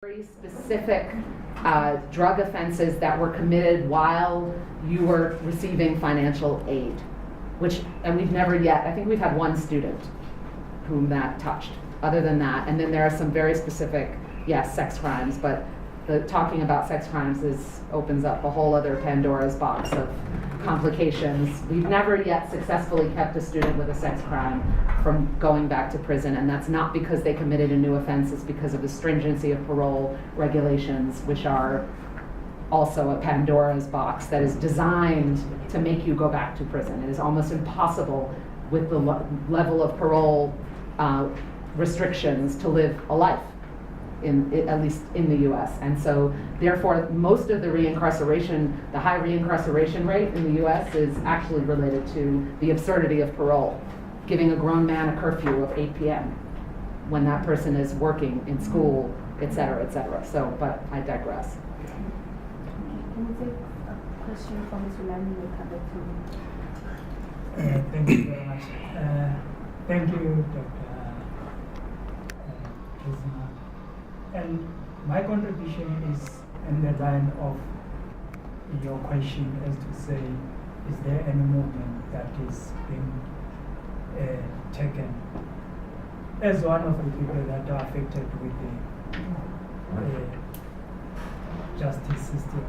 very specific drug offenses that were committed while you were receiving financial aid, and we've never yet, I think we've had one student whom that touched, other than that. And then there are some very specific, yes, sex crimes, but talking about sex crimes opens up a whole other Pandora's box of complications. We've never yet successfully kept a student with a sex crime from going back to prison, and that's not because they committed a new offense, it's because of the stringency of parole regulations, which are also a Pandora's box that is designed to make you go back to prison. It is almost impossible with the level of parole restrictions to live a life, at least in the US. And so therefore most of the reincarceration, the high reincarceration rate in the US is actually related to the absurdity of parole, giving a grown man a curfew of 8 p.m. when that person is working in school, et cetera, et cetera. So, but I digress. Can we take a question from Sulani? We'll come back to Thank you very much. Thank you, Dr. Dreisinger. And my contribution is in the line of your question as to say, is there any movement that is being taken as one of the people that are affected with the justice system?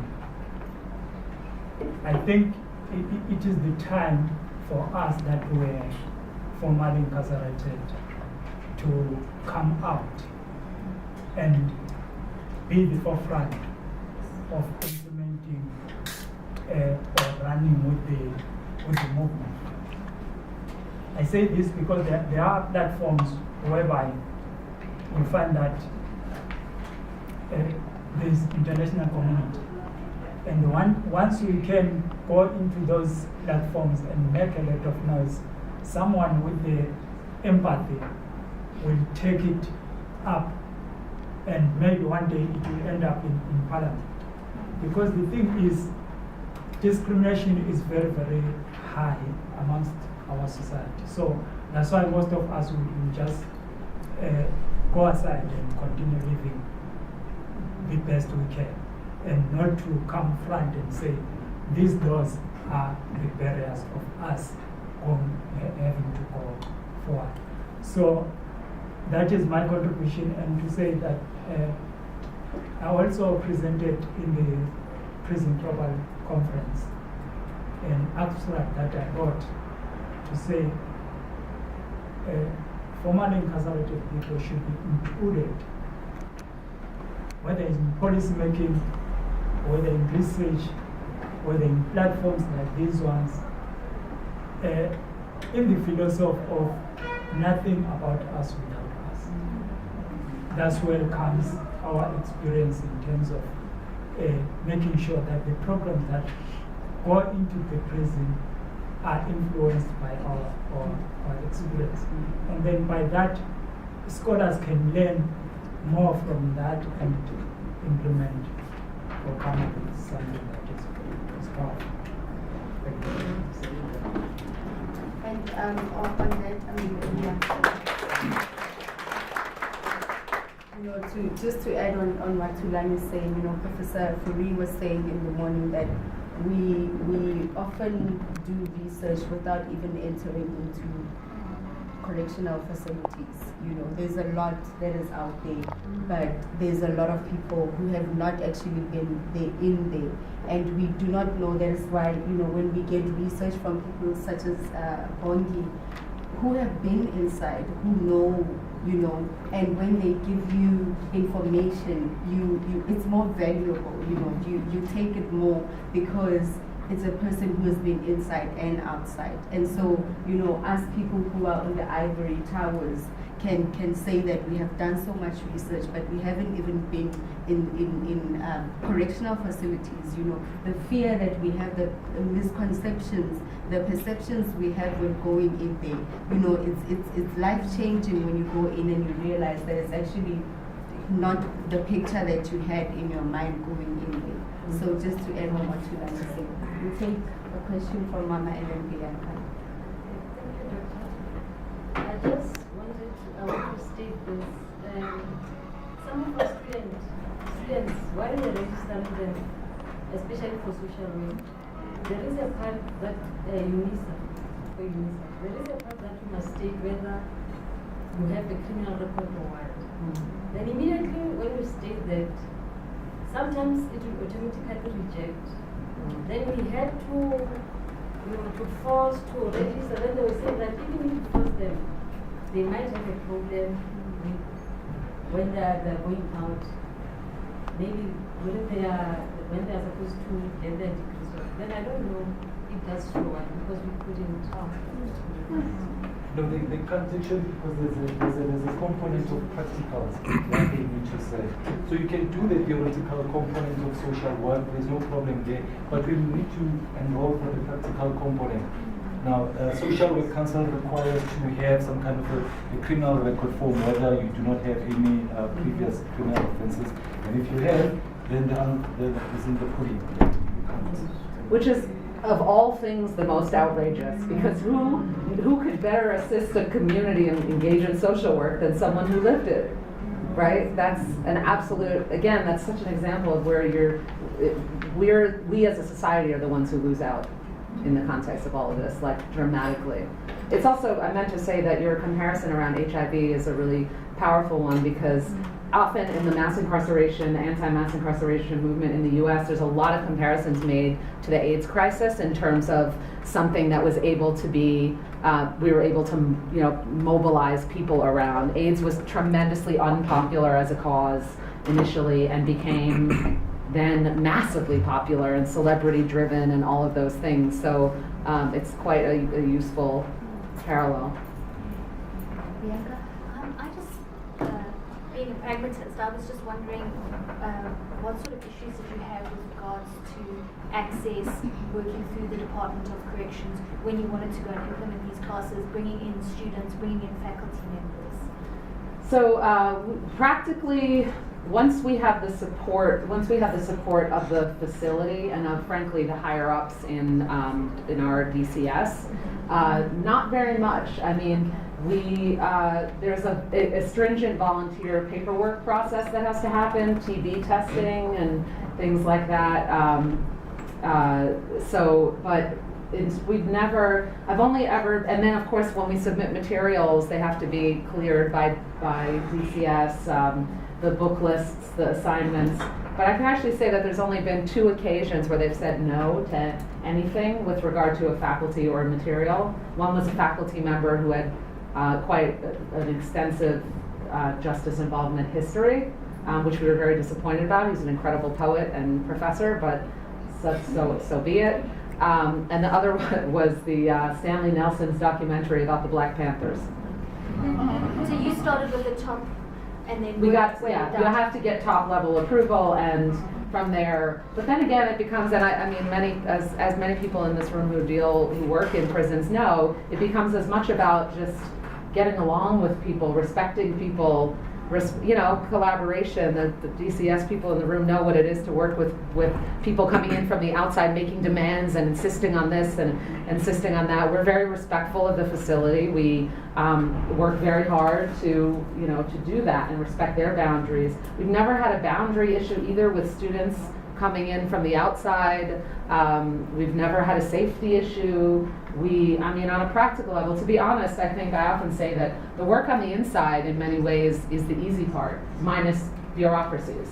I think it is the time for us that were formerly incarcerated to come out and be the forefront of implementing or running with the movement. I say this because there are platforms whereby you find that there is international community. And once you can go into those platforms and make a lot of noise, someone with the empathy will take it up, and maybe one day it will end up in parliament. Because the thing is, discrimination is very, very high amongst our society. So that's why most of us will just go aside and continue living the best we can, and not to come front and say, these doors are the barriers of us having to go forward. So that is my contribution, and to say that I also presented in the Prison Global Conference an abstract that I wrote to say formerly incarcerated people should be included, whether in policy making, whether in research, whether in platforms like these ones, in the philosophy of nothing about us without us. That's where comes our experience in terms of making sure that the programs that go into the prison are influenced by our experience. And then by that, scholars can learn more from that and implement or come up with something that is powerful. Thank you. And on that, I mean, just to add on what Tulani is saying, Professor Furi was saying in the morning that we often do research without even entering into correctional facilities. There's a lot that is out there, but there's a lot of people who have not actually been there, and we do not know. That is why, when we get research from people such as Bongi, who have been inside, who know, and when they give you information, it's more valuable, you take it more because it's a person who has been inside and outside. And so, us people who are on the ivory towers can say that we have done so much research, but we haven't even been in correctional facilities. The fear that we have, the misconceptions, the perceptions we have when going in there, it's life-changing when you go in and you realize that it's actually not the picture that you had in your mind going in there. So just to add on what you like to say, we'll take a question from Mama and then Bianca. I just wanted to state this. Some of our students while you're registering them, especially for social work, there is a part that UNISA, there is a part that you must state whether you have a criminal record or what. Then immediately when you state that, sometimes it will automatically reject. Then we had to, to force to register. Then they were saying that even if you force them, they might have a problem with when they're going out. Maybe when they are supposed to get their degrees. Then I don't know if that's true because we couldn't talk. No, they can't actually because there's a component of practicals that they need to say. So you can do the theoretical component of social work, there's no problem there, but we need to enroll for the practical component. Now, social work council requires to have some kind of a criminal record form, whether you do not have any previous criminal offenses. And if you have, then it's in the pudding. Which is, of all things, the most outrageous, because who could better assist a community and engage in social work than someone who lived it, right? That's an absolute, again, that's such an example of where we as a society are the ones who lose out in the context of all of this, like dramatically. It's also, I meant to say that your comparison around HIV is a really powerful one because often in the mass incarceration, anti-mass incarceration movement in the US, there's a lot of comparisons made to the AIDS crisis in terms of something that was able to be, we were able to mobilize people around. AIDS was tremendously unpopular as a cause initially and became then massively popular and celebrity driven and all of those things. So it's quite a useful parallel. Bianca? I just, being a pragmatist, I was just wondering what sort of issues did you have with regards to access, working through the Department of Corrections when you wanted to go and implement these classes, bringing in students, bringing in faculty members? So practically, once we have the support of the facility and of, frankly, the higher ups in our DCS, not very much. I mean, there's a stringent volunteer paperwork process that has to happen, TB testing and things like that. I've only ever, and then of course when we submit materials, they have to be cleared by DCS. The book lists, the assignments. But I can actually say that there's only been 2 occasions where they've said no to anything with regard to a faculty or material. One was a faculty member who had quite an extensive justice involvement history, which we were very disappointed about. He's an incredible poet and professor, but so be it. And the other one was the Stanley Nelson's documentary about the Black Panthers. So you started with the top. And then you have to get top level approval, and from there. But then again, it becomes, and I mean, as many people in this room who work in prisons know, it becomes as much about just getting along with people, respecting people, collaboration. The DCS people in the room know what it is to work with people coming in from the outside, making demands and insisting on this and insisting on that. We're very respectful of the facility. We work very hard to do that and respect their boundaries. We've never had a boundary issue either with students coming in from the outside. We've never had a safety issue. On a practical level, to be honest, I think I often say that the work on the inside in many ways is the easy part, minus bureaucracies.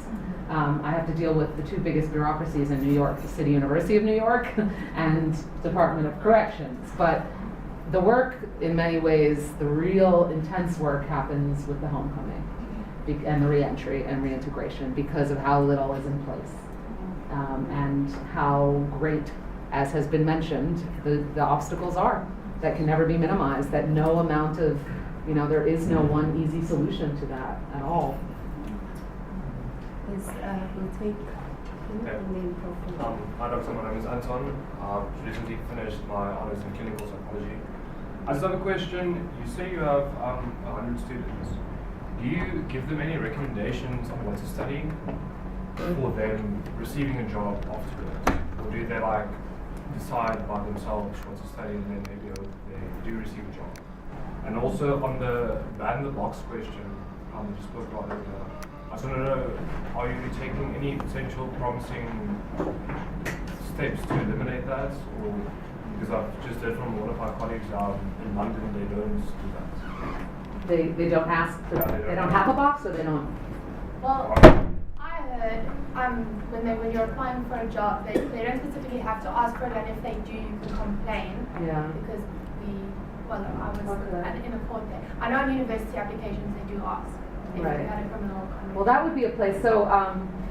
I have to deal with the 2 biggest bureaucracies in New York, the City University of New York and Department of Corrections. But the work, in many ways, the real intense work happens with the homecoming and the reentry and reintegration because of how little is in place. And how great, as has been mentioned, the obstacles are that can never be minimized, that no amount of, there is no one easy solution to that at all. Yes, we'll take the name Prof. Hi Doctor, my name is Anton. I've recently finished my honors in clinical psychology. I just have a question. You say you have 100 students. Do you give them any recommendations on what to study for them receiving a job afterwards? Or do they decide by themselves what to study and then maybe they do receive a job? And also on the ban the box question, you spoke about earlier, I just want to know, are you taking any potential promising steps to eliminate that? Or because I've just heard from one of my colleagues in London, they don't do that. They don't ask, they don't have a box, or they don't? Well, I heard when you're applying for a job, they don't specifically have to ask for it, and if they do, you can complain. Yeah. Because I was in a court there. I know on university applications they do ask if Right. you had a criminal conviction. Well, that would be a place. So,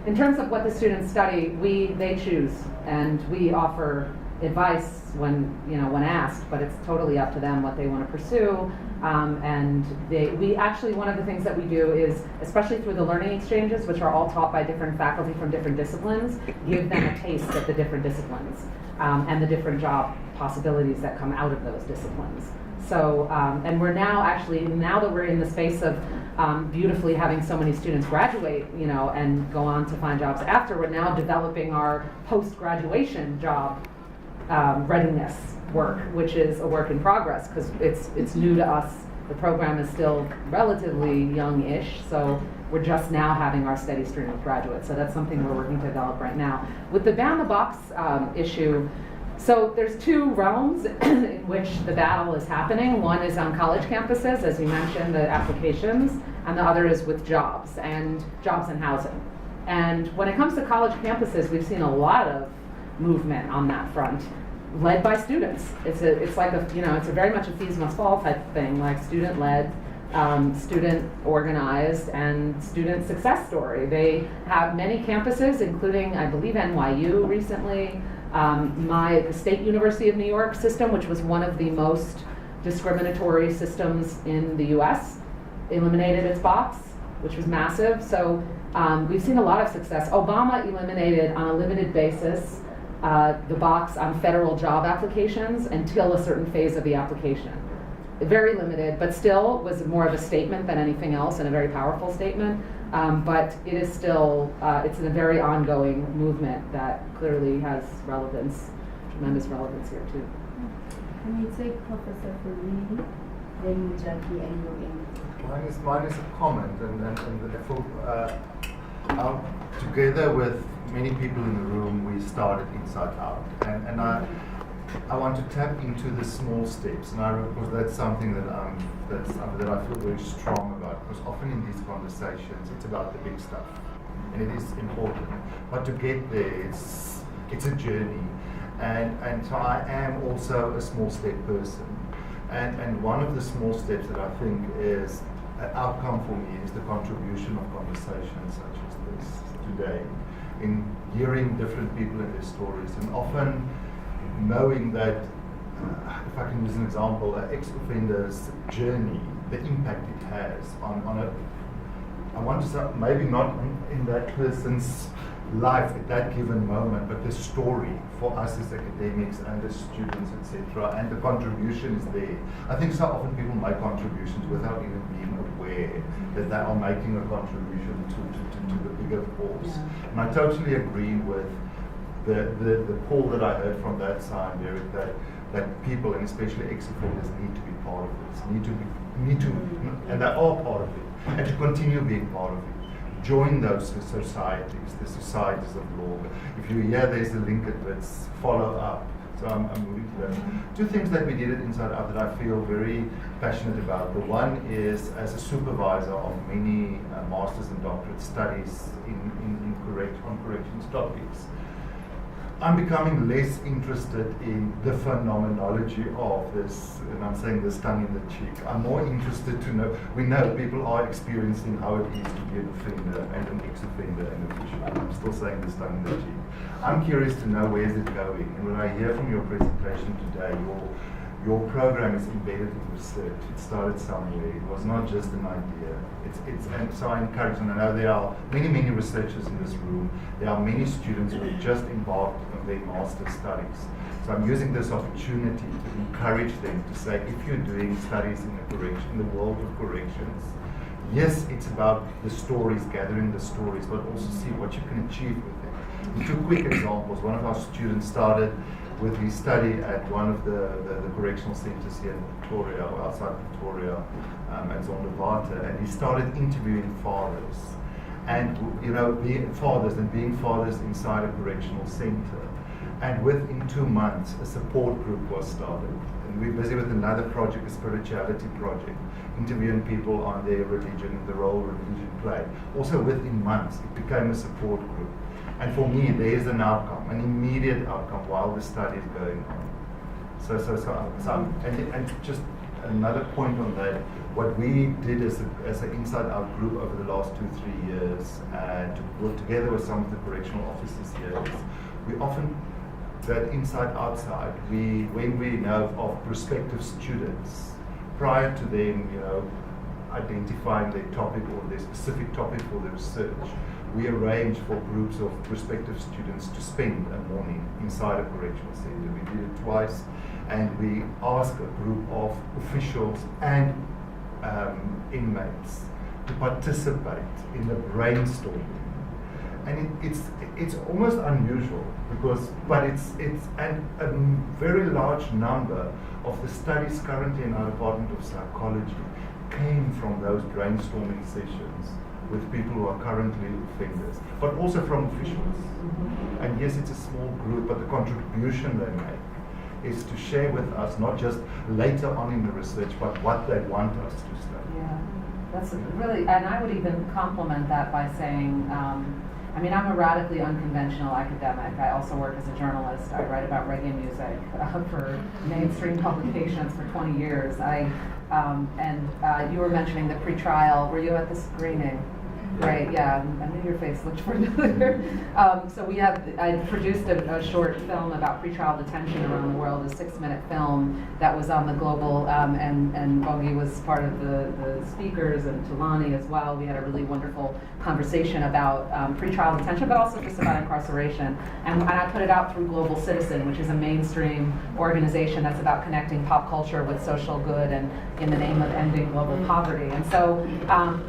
in terms of what the students study, they choose, and we offer advice when asked, but it's totally up to them what they want to pursue. And we actually, one of the things that we do is, especially through the learning exchanges, which are all taught by different faculty from different disciplines, give them a taste of the different disciplines and the different job possibilities that come out of those disciplines. So, and we're now actually, now that we're in the space of beautifully having so many students graduate, and go on to find jobs after, we're now developing our post-graduation job readiness work, which is a work in progress because it's new to us. The program is still relatively young-ish, so we're just now having our steady stream of graduates. So that's something we're working to develop right now. With the ban the box issue, so there's two realms in which the battle is happening. One is on college campuses, as you mentioned, the applications, and the other is with jobs and housing. And when it comes to college campuses, we've seen a lot of movement on that front, led by students. It's very much a fees must fall type of thing, like student led, student organized, and student success story. They have many campuses, including I believe NYU recently, the State University of New York system, which was one of the most discriminatory systems in the US, eliminated its box, which was massive. So we've seen a lot of success. Obama eliminated on a limited basis the box on federal job applications until a certain phase of the application. Very limited, but still was more of a statement than anything else, and a very powerful statement. But it is still, it's a very ongoing movement that clearly has relevance, tremendous relevance here too. Can we take Professor Farini, then Jackie, and you're in? Mine is a comment, and therefore, together with many people in the room, we started Inside Out, and I want to tap into the small steps, and because that's something that I feel very strong about. Because often in these conversations, it's about the big stuff, and it is important. But to get there, it's a journey, and so I am also a small step person, and one of the small steps that I think is an outcome for me is the contribution of conversations such as this today, in hearing different people and their stories, and often knowing that, if I can use an example, an ex-offender's journey, the impact it has on I want to say, maybe not in that person's life at that given moment, but the story for us as academics and as students, etc., and the contribution is there. I think so often people make contributions without even being aware that they are making a contribution to the bigger cause. Yeah. And I totally agree with the call that I heard from that side, Derek, that people, and especially ex-offenders, need to be part of this, need to, and they are part of it, and to continue being part of it. Join those societies, the societies of law. If you hear there's a link at bits, follow up. So I'm moving to that. Two things that we did at Inside Out that I feel very passionate about. The one is as a supervisor of many master's and doctorate studies on corrections topics. I'm becoming less interested in the phenomenology of this, and I'm saying this tongue in the cheek. I'm more interested to know, we know people are experiencing how it is to be an offender and an ex-offender in the future. I'm still saying this tongue in the cheek. I'm curious to know where is it going, and when I hear from your presentation today, your program is embedded in research. It started somewhere. It was not just an idea. And so I encourage, and I know there are many researchers in this room. There are many students who have just embarked on their master's studies. So I'm using this opportunity to encourage them to say, if you're doing studies in the world of corrections, yes, it's about the stories, gathering the stories, but also see what you can achieve with it. Two quick examples. One of our students started with his study at one of the correctional centers here in Victoria, or outside Victoria, at Zonderwater, and he started interviewing fathers. and being fathers inside a correctional center. And within 2 months, a support group was started. And we're busy with another project, a spirituality project, interviewing people on their religion, the role religion played. Also within months, it became a support group. And for me, there is an outcome, an immediate outcome while the study is going on. And just another point on that, what we did as an Inside Out group over the last 2-3 years, to work together with some of the correctional officers here, is we often, that inside outside, when we know of prospective students, prior to them, identifying their topic or their specific topic for their research, we arrange for groups of prospective students to spend a morning inside a correctional center. We did it twice, and we ask a group of officials and inmates to participate in the brainstorming. And it's almost unusual but it's a very large number of the studies currently in our Department of Psychology came from those brainstorming sessions with people who are currently offenders, but also from officials. And yes, it's a small group, but the contribution they make is to share with us not just later on in the research, but what they want us to study. Yeah, that's really, and I would even complement that by saying, I'm a radically unconventional academic. I also work as a journalist. I write about reggae music for mainstream publications for 20 years. You were mentioning the pretrial. Were you at the screening? Right, yeah, I knew your face looked familiar. I produced a short film about pretrial detention around the world, a 6-minute film that was on the Global, and Bogi was part of the speakers, and Tulani as well. We had a really wonderful conversation about pretrial detention, but also just about incarceration. And I put it out through Global Citizen, which is a mainstream organization that's about connecting pop culture with social good and in the name of ending global poverty. And so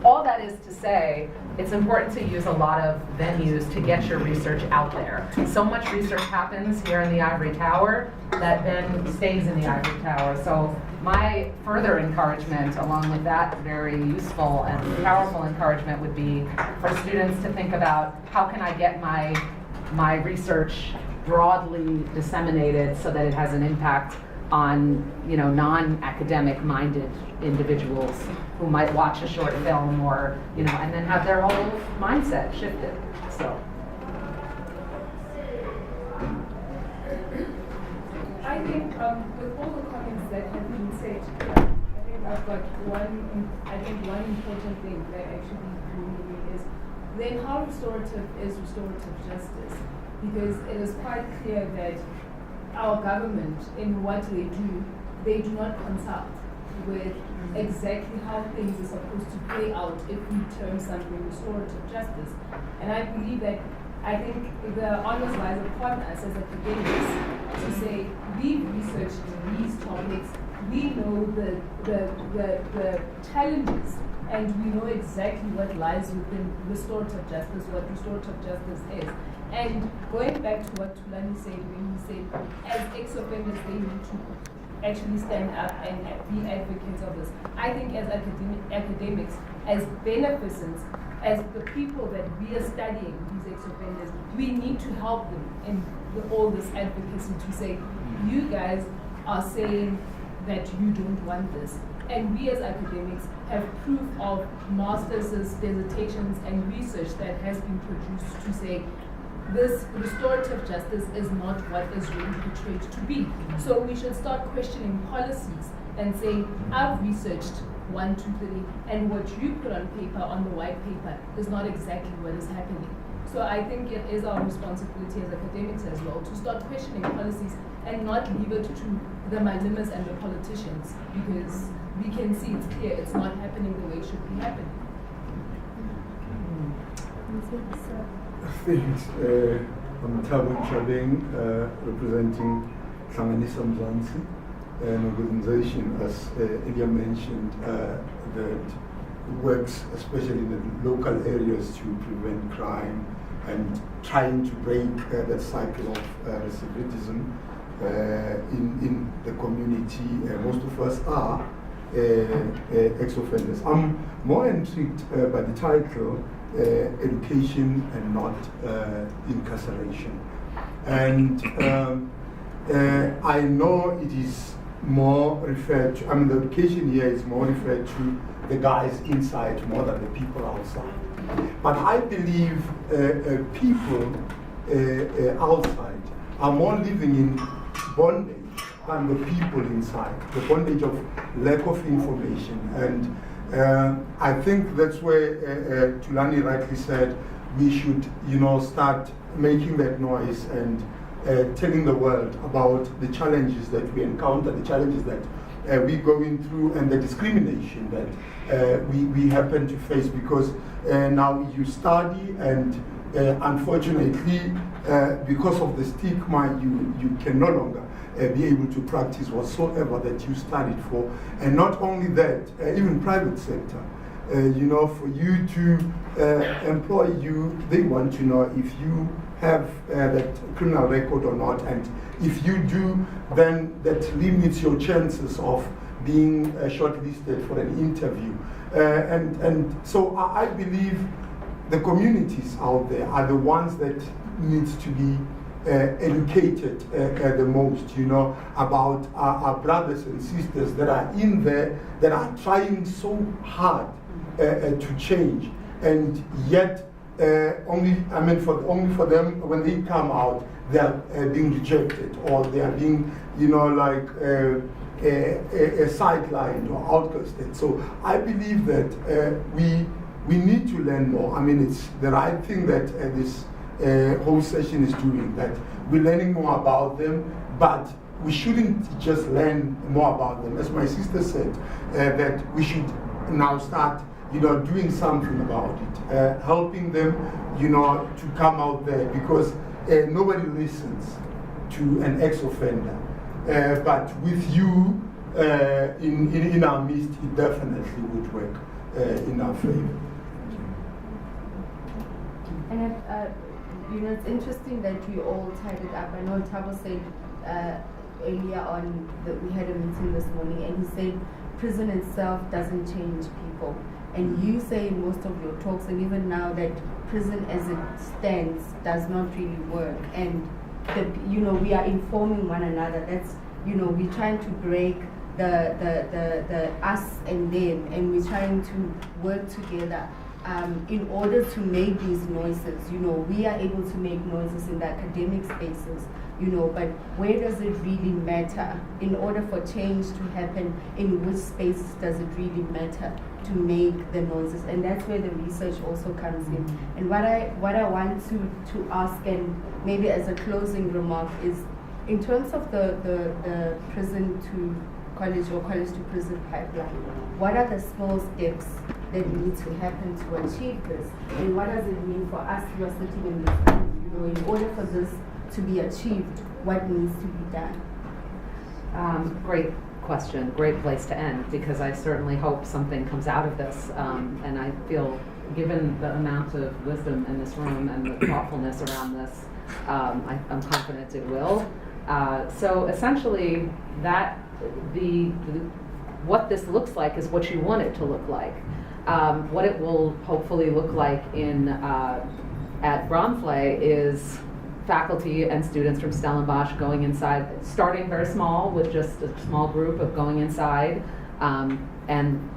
all that is to say, it's important to use a lot of venues to get your research out there. So much research happens here in the Ivory Tower that then stays in the Ivory Tower. So my further encouragement, along with that very useful and powerful encouragement, would be for students to think about how can I get my research broadly disseminated so that it has an impact on non-academic minded individuals who might watch a short film or and then have their whole mindset shifted. So I think with all the comments that have been said, I think I've got one important thing that actually drew me is then how restorative is restorative justice? Because it is quite clear that our government, in what they do not consult with exactly how things are supposed to play out if we term something restorative justice. And I believe that, I think the onus lies upon us as academics to say, we've researched these topics, we know the challenges, and we know exactly what lies within restorative justice, what restorative justice is. And going back to what Tulani said when he said, as ex-offenders, they need to actually stand up and be advocates of this. I think as academics, as beneficents, as the people that we are studying these ex-offenders, we need to help them in all this advocacy to say, you guys are saying that you don't want this. And we as academics have proof of masters, dissertations, and research that has been produced to say, this restorative justice is not what is really portrayed to be. So we should start questioning policies and saying, I've researched 1, 2, 3, and what you put on paper, on the white paper, is not exactly what is happening. So I think it is our responsibility as academics as well to start questioning policies and not leave it to the malimas and the politicians, because we can see it's clear it's not happening the way it should be happening. Thanks. I'm Thabo Chabeng, representing Hlanganisa Mzansi, an organization, as Ilya mentioned, that works especially in the local areas to prevent crime and trying to break that cycle of recidivism in the community. Most of us are ex-offenders. I'm more intrigued by the title, education and not incarceration. And I know it is more referred to, I mean, the education here is more referred to the guys inside more than the people outside. But I believe people outside are more living in bondage than the people inside, the bondage of lack of information. And I think that's where Tulani rightly said we should, start making that noise and telling the world about the challenges that we encounter, the challenges that we're going through, and the discrimination that we happen to face, because now you study and unfortunately because of the stigma you can no longer be able to practice whatsoever that you studied for. And not only that, even private sector, for you to employ you, they want to know if you have that criminal record or not, and if you do, then that limits your chances of being shortlisted for an interview. And so I believe the communities out there are the ones that needs to be educated the most, about our brothers and sisters that are in there, that are trying so hard to change, and yet only for them, when they come out, they are being rejected, or they are being, sidelined or outcasted. So I believe that we need to learn more. I mean, it's the right thing that this whole session is doing, that we're learning more about them, but we shouldn't just learn more about them. As my sister said, that we should now start doing something about it, helping them, to come out there, because nobody listens to an ex-offender. But with you in our midst, it definitely would work in our favor. And it's interesting that you all tied it up. I know Tabo said earlier on that we had a meeting this morning, and he said prison itself doesn't change people. And you say in most of your talks, and even now, that prison as it stands does not really work. And we are informing one another. That's, we're trying to break the us and them, and we're trying to work together in order to make these noises. We are able to make noises in the academic spaces, but where does it really matter? In order for change to happen, in which spaces does it really matter to make the noises? And that's where the research also comes in. And what I want to ask, and maybe as a closing remark, is in terms of the prison to college or college to prison pipeline, what are the small steps that need to happen to achieve this? And what does it mean for us who are sitting in this room? In order for this to be achieved, what needs to be done? Great question, great place to end, because I certainly hope something comes out of this. And I feel, given the amount of wisdom in this room and the thoughtfulness around this, I'm confident it will. So essentially, what this looks like is what you want it to look like. What it will hopefully look like at Bromfley is faculty and students from Stellenbosch going inside, starting very small with just a small group of going inside and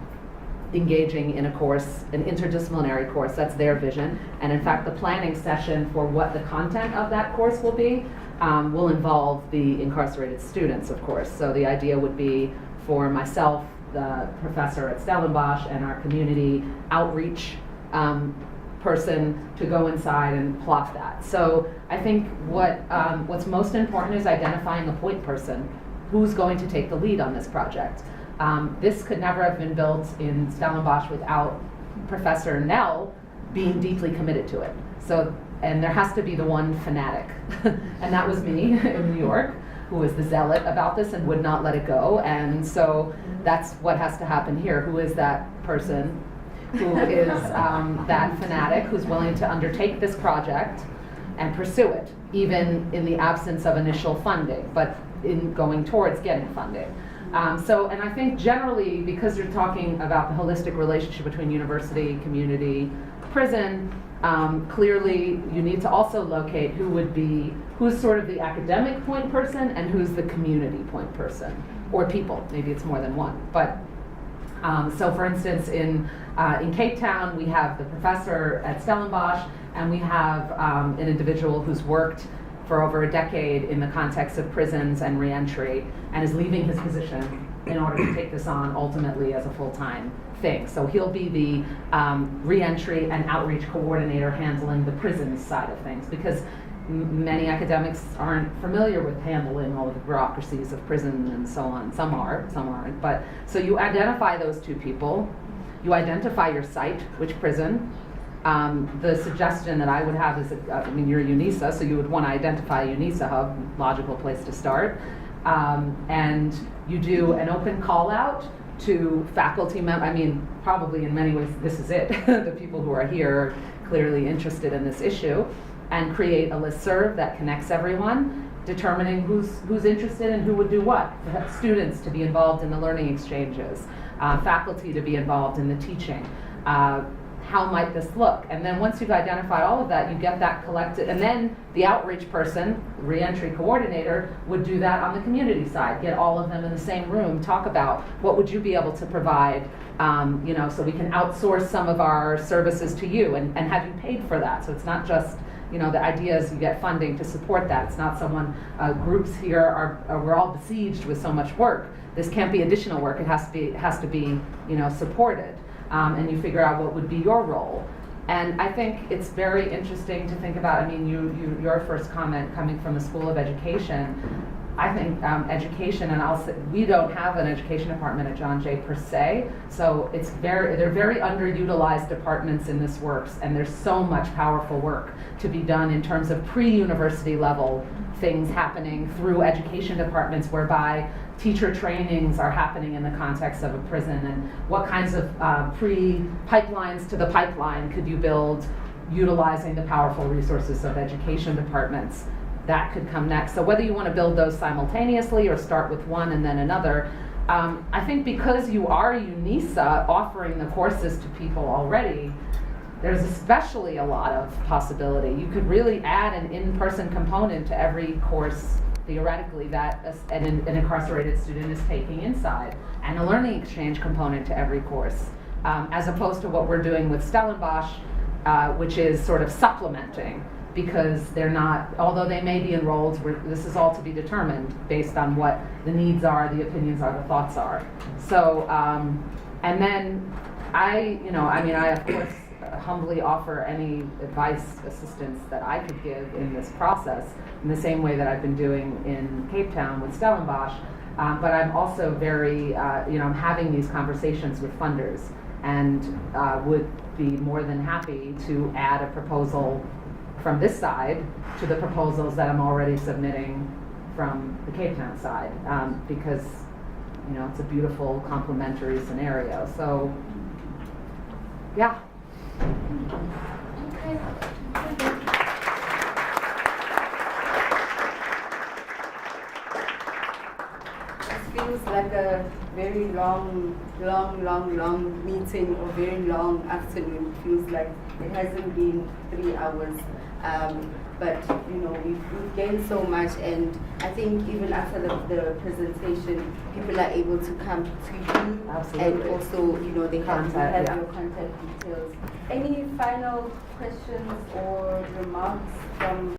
engaging in a course, an interdisciplinary course. That's their vision. And in fact, the planning session for what the content of that course will be will involve the incarcerated students, of course. So the idea would be for myself, the professor at Stellenbosch, and our community outreach person to go inside and plot that. So I think what's most important is identifying a point person who's going to take the lead on this project. This could never have been built in Stellenbosch without Professor Nell being deeply committed to it. So, and there has to be the one fanatic, and that was me in New York, who was the zealot about this and would not let it go. And so that's what has to happen here. Who is that person who is that fanatic who's willing to undertake this project and pursue it, even in the absence of initial funding, but in going towards getting funding. And I think generally, because you're talking about the holistic relationship between university, community, prison, clearly you need to also locate who's sort of the academic point person and who's the community point person, or people, maybe it's more than one. But so for instance, in Cape Town, we have the professor at Stellenbosch, and we have an individual who's worked for over a decade in the context of prisons and reentry, and is leaving his position in order to take this on ultimately as a full-time thing. So he'll be the reentry and outreach coordinator handling the prisons side of things, because many academics aren't familiar with handling all of the bureaucracies of prison and so on. Some are, some aren't. But so you identify those two people, you identify your site, which prison. The suggestion that I would have is, I mean, you're UNISA, so you would want to identify a UNISA hub, logical place to start. And you do an open call out to faculty members. I mean, probably in many ways, this is it. The people who are here are clearly interested in this issue, and create a listserv that connects everyone, determining who's interested and who would do what. Students to be involved in the learning exchanges, faculty to be involved in the teaching. How might this look? And then once you've identified all of that, you get that collected, and then the outreach person, reentry coordinator, would do that on the community side, get all of them in the same room, talk about what would you be able to provide, so we can outsource some of our services to you, and have you paid for that. So it's not just, the idea is you get funding to support that. It's not someone, groups here we're all besieged with so much work. This can't be additional work, it has to be supported. And you figure out what would be your role. And I think it's very interesting to think about, your first comment coming from the School of Education, I think education, and we don't have an education department at John Jay per se, so they're very underutilized departments in this works, and there's so much powerful work to be done in terms of pre-university level things happening through education departments, whereby teacher trainings are happening in the context of a prison, and what kinds of pre-pipelines to the pipeline could you build utilizing the powerful resources of education departments. That could come next. So whether you want to build those simultaneously or start with one and then another, I think because you are UNISA offering the courses to people already, there's especially a lot of possibility. You could really add an in-person component to every course, theoretically, that an incarcerated student is taking inside, and a learning exchange component to every course, as opposed to what we're doing with Stellenbosch, which is sort of supplementing, because they're not, although they may be enrolled, this is all to be determined based on what the needs are, the opinions are, the thoughts are. So, and then I of course humbly offer any advice, assistance that I could give in this process, in the same way that I've been doing in Cape Town with Stellenbosch. But I'm also very, I'm having these conversations with funders, and would be more than happy to add a proposal from this side to the proposals that I'm already submitting from the Cape Town side, because it's a beautiful complementary scenario. So, yeah. Okay. It feels like a very long meeting, or very long afternoon. It feels like it hasn't been 3 hours. But we've gained so much, and I think even after the presentation, people are able to come to you. Absolutely. And also, they have Contact, your contact details. Any final questions or remarks from